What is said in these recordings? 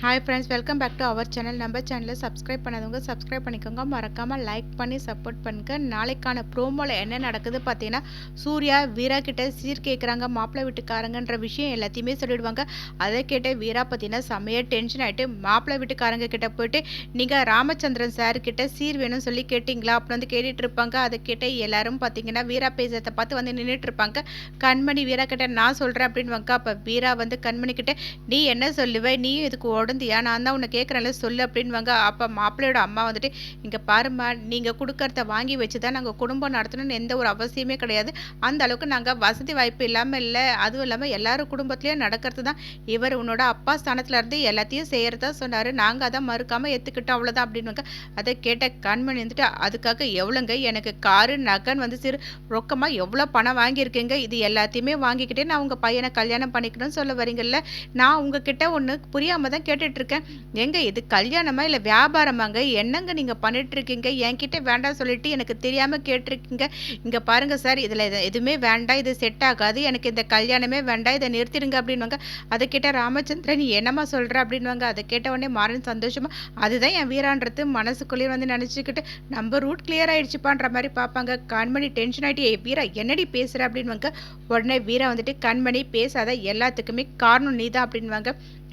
Hi friends, welcome back to our channel. நம்ம சேனலில் subscribe பண்ணாதவங்க சப்ஸ்கிரைப் பண்ணிக்கோங்க. மறக்காமல் லைக் பண்ணி சப்போர்ட் பண்ணுங்க. நாளைக்கான ப்ரோமோவில் என்ன நடக்குது பார்த்தீங்கன்னா, சூர்யா வீரா கிட்ட சீர் கேட்குறாங்க மாப்பிள்ளை வீட்டுக்காரங்கன்ற விஷயம் எல்லாத்தையுமே சொல்லிடுவாங்க. அதை கேட்ட வீரா பார்த்தீங்கன்னா செம்மையாக டென்ஷன் ஆகிட்டு மாப்பிள்ளை வீட்டுக்காரங்க கிட்ட போயிட்டு, நீங்கள் ராமச்சந்திரன் சார் கிட்ட சீர் வேணும்னு சொல்லி கேட்டிங்களா அப்படின்னு வந்து கேட்டுட்டு இருப்பாங்க. அதை கேட்ட எல்லாரும் பார்த்தீங்கன்னா வீரா பேசுறதை பார்த்து வந்து நின்றுட்டு இருப்பாங்க. கண்மணி வீரா கிட்ட நான் சொல்கிறேன் அப்படின்வாங்க. அப்போ வீரா வந்து கண்மணி கிட்ட, நீ என்ன சொல்லுவ, நீ இதுக்கு உடந்தியா, நான் தான் உன்னை கேட்குறேன்ல சொல்லு அப்படின்வாங்க. அப்போ மாப்பிள்ளையோட அம்மா வந்துட்டு, இங்கே பாருமா, நீங்கள் கொடுக்கறத வாங்கி வச்சு தான் நாங்கள் குடும்பம் நடத்தணும்னு எந்த ஒரு அவசியமே கிடையாது. அந்த அளவுக்கு நாங்கள் வசதி வாய்ப்பு இல்லாமல் இல்லை. அதுவும் இல்லாமல் எல்லாரும் குடும்பத்துலேயும் நடக்கிறது தான். இவர் உன்னோட அப்பா ஸ்தானத்தில் இருந்து எல்லாத்தையும் செய்கிறதா சொன்னார். நாங்கள் அதை மறுக்காமல் ஏற்றுக்கிட்டோம், அவ்வளோதான் அப்படின்வாங்க. அதை கேட்ட கண்மணி வந்துட்டு, அதுக்காக எவ்வளோங்க, எனக்கு காரு நகன் வந்து சிறு ரொக்கமாக எவ்வளோ பணம் வாங்கியிருக்கீங்க, இது எல்லாத்தையுமே வாங்கிக்கிட்டே நான் உங்கள் பையனை கல்யாணம் பண்ணிக்கணும்னு சொல்ல வரீங்கல்ல. நான் உங்ககிட்ட ஒன்று புரியாமல் தான் கேட்டுட்ருக்கேன். எங்க இது கல்யாணமா இல்லை வியாபாரமாங்க? என்னங்க நீங்கள் பண்ணிட்டுருக்கீங்க? என்கிட்ட வேண்டாம் சொல்லிட்டு எனக்கு தெரியாமல் கேட்டிருக்கீங்க. இங்கே பாருங்கள் சார், இதில் எதுவுமே வேண்டாம், இது செட் ஆகாது, எனக்கு இந்த கல்யாணமே வேண்டாம், இதை நிறுத்திடுங்க அப்படின்வாங்க. அதை கேட்ட ராமச்சந்திரன், நீ என்னம்மா சொல்கிற அப்படின்வாங்க. அதை கேட்ட உடனே மாறன் சந்தோஷமா, அதுதான் என் வீரான்றது மனசுக்குள்ளேயே வந்து நினச்சிக்கிட்டு, நம்ம ரூட் கிளியர் ஆகிடுச்சுப்பான்ற மாதிரி பார்ப்பாங்க. கண்மணி டென்ஷன் ஆகிட்டு, வீரா என்னடி பேசுகிற அப்படின்வாங்க. உடனே வீரா வந்துட்டு, கண்மணி பேசாத, எல்லாத்துக்குமே காரணம் நீ தான் அப்படின்வாங்க.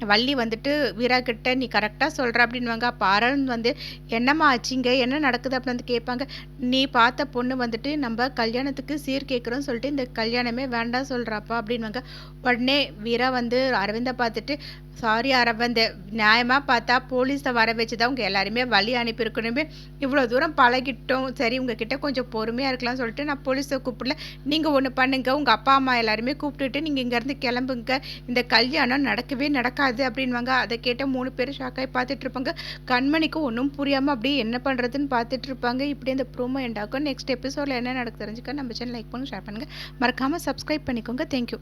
வள்ளி வந்துட்டு வீரா கிட்ட, நீ கரெக்டாக சொல்கிற அப்படின்வாங்க. அப்போ அருண் வந்து, என்னம்மா ஆச்சுங்க, என்ன நடக்குது அப்படின்னு வந்து கேட்பாங்க. நீ பார்த்த பொண்ணு வந்துட்டு நம்ம கல்யாணத்துக்கு சீர் கேட்குறோன்னு சொல்லிட்டு இந்த கல்யாணமே வேண்டாம் சொல்கிறாப்பா அப்படின்வாங்க. உடனே வீரா வந்து அரவிந்தை பார்த்துட்டு, சாரி அரவிந்த், நியாயமாக பார்த்தா போலீஸை வர வச்சு தான் உங்கள் எல்லாருமே வழி அனுப்பியிருக்கணுமே. இவ்வளோ தூரம் பழகிட்டோம், சரி உங்ககிட்ட கொஞ்சம் பொறுமையாக இருக்கலாம்னு சொல்லிட்டு நான் போலீஸை கூப்பிடல. நீங்கள் ஒன்று பண்ணுங்க, உங்கள் அப்பா அம்மா எல்லாருமே கூப்பிட்டுட்டு நீங்கள் இங்கேருந்து கிளம்புங்க, இந்த கல்யாணம் நடக்கவே நடக்காது அப்படின்வாங்க. அதை கேட்ட 3 பேர் ஷாக்காகி பார்த்துட்டு இருப்பாங்க. கண்மணிக்கு ஒன்றும் புரியாமல் அப்படியே என்ன பண்ணுறதுன்னு பார்த்துட்டு இருப்பாங்க. இப்படி அந்த ப்ரோமோ எண்டாக்கும். நெக்ஸ்ட் எபிசோடில் என்ன நடக்கு தெரிஞ்சுக்க நம்ம சேனல் லைக் பண்ணுங்கள், ஷேர் பண்ணுங்கள், மறக்காமல் சப்ஸ்கிரைப் பண்ணிக்கோங்க. தேங்க்யூ.